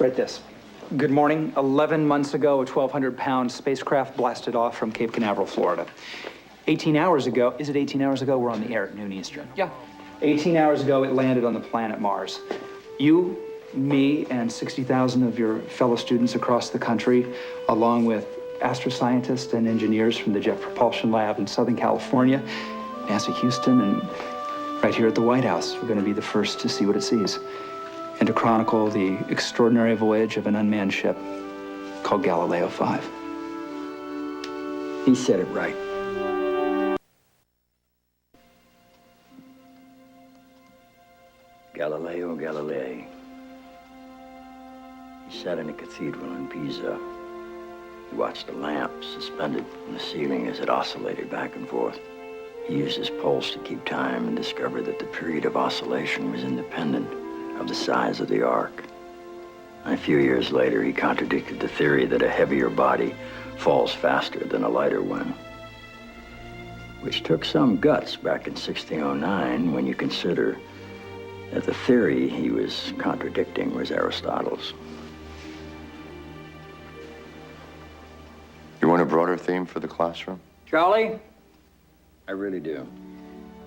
Write this. Good morning. 11 months ago, a 1,200-pound spacecraft blasted off from Cape Canaveral, Florida. 18 hours ago, is it 18 hours ago? We're on the air at noon Eastern. Yeah. 18 hours ago, it landed on the planet Mars. You, me, and 60,000 of your fellow students across the country, along with astroscientists and engineers from the Jet Propulsion Lab in Southern California, NASA Houston, and right here at the White House, we're going to be the first to see what it sees and to chronicle the extraordinary voyage of an unmanned ship called Galileo 5. He said it right. Galileo Galilei. He sat in a cathedral in Pisa. He watched a lamp suspended in the ceiling as it oscillated back and forth. He used his pulse to keep time and discovered that the period of oscillation was independent of the size of the arc. And a few years later, he contradicted the theory that a heavier body falls faster than a lighter one, which took some guts back in 1609 when you consider that the theory he was contradicting was Aristotle's. You want a broader theme for the classroom? Charlie? I really do.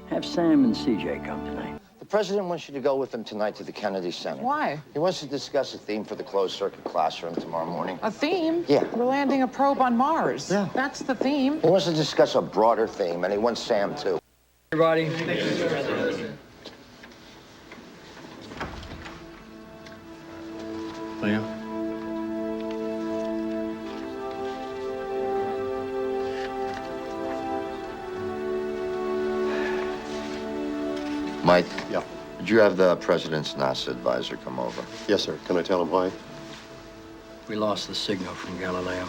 Have Sam and CJ come tonight. The president wants you to go with him tonight to the Kennedy Center. Why? He wants to discuss a theme for the closed-circuit classroom tomorrow morning. A theme? Yeah. We're landing a probe on Mars. Yeah. That's the theme. He wants to discuss a broader theme, and he wants Sam, too. Everybody. Leo? Mike? Yeah. Did you have the president's NASA advisor come over? Yes, sir. Can I tell him why? We lost the signal from Galileo.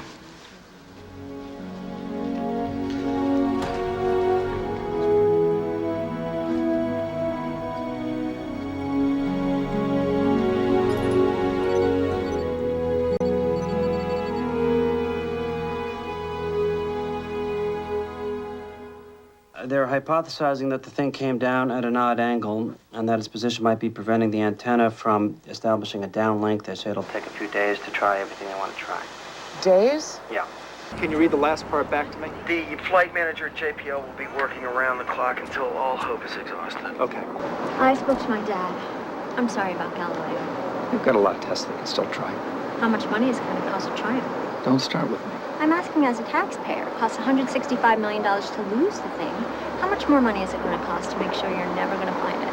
They're hypothesizing that the thing came down at an odd angle and that its position might be preventing the antenna from establishing a downlink. They say it'll take a few days to try everything they want to try. Days? Yeah. Can you read the last part back to me? The flight manager at JPL will be working around the clock until all hope is exhausted. Okay. I spoke to my dad. I'm sorry about Galileo. We've got a lot of tests they can still try. How much money is it going to cost to try him? Don't start with me. I'm asking as a taxpayer. It costs $165 million to lose the thing. How much more money is it going to cost to make sure you're never going to find it?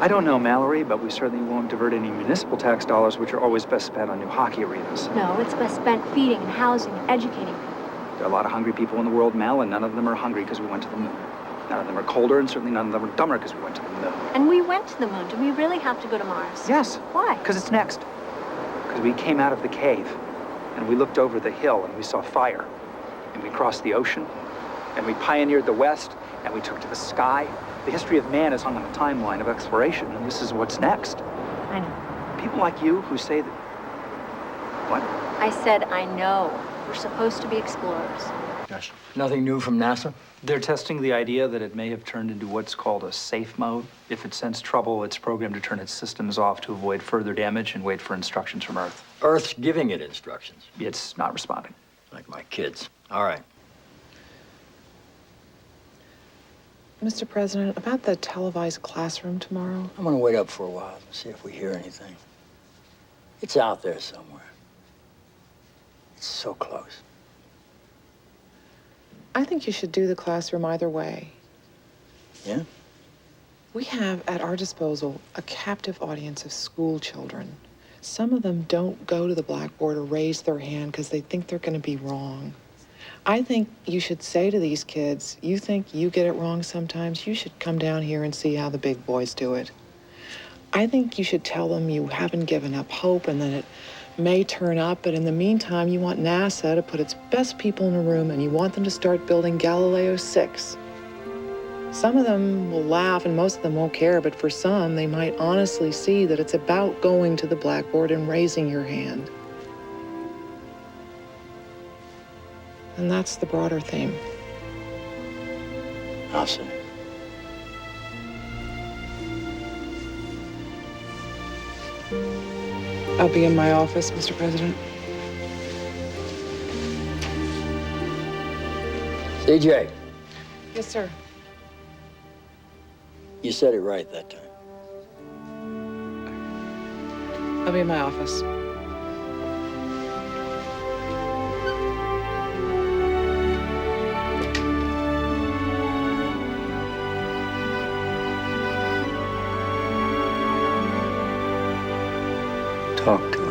I don't know, Mallory, but we certainly won't divert any municipal tax dollars, which are always best spent on new hockey arenas. No, it's best spent feeding and housing and educating people. There are a lot of hungry people in the world, Mal, and none of them are hungry because we went to the moon. None of them are colder, and certainly none of them are dumber because we went to the moon. And we went to the moon. Do we really have to go to Mars? Yes. Why? Because it's next. Because we came out of the cave, and we looked over the hill, and we saw fire. And we crossed the ocean, and we pioneered the West, and we took to the sky. The history of man is hung on a timeline of exploration, and this is what's next. I know. People like you who say that... What? I said I know. We're supposed to be explorers. Gosh, nothing new from NASA? They're testing the idea that it may have turned into what's called a safe mode. If it senses trouble, it's programmed to turn its systems off to avoid further damage and wait for instructions from Earth. Earth's giving it instructions. It's not responding. Like my kids. All right. Mr. President, about the televised classroom tomorrow? I'm gonna wait up for a while and see if we hear anything. It's out there somewhere. It's so close. I think you should do the classroom either way. Yeah? We have at our disposal a captive audience of school children. Some of them don't go to the blackboard or raise their hand because they think they're going to be wrong. I think you should say to these kids, you think you get it wrong sometimes, you should come down here and see how the big boys do it. I think you should tell them you haven't given up hope and that it may turn up, but in the meantime, you want NASA to put its best people in a room and you want them to start building Galileo 6. Some of them will laugh and most of them won't care, but for some, they might honestly see that it's about going to the blackboard and raising your hand. And that's the broader theme. I'll see. I'll be in my office, Mr. President. CJ, Yes, sir. you said it right that time. I'll be in my office. Talk to him.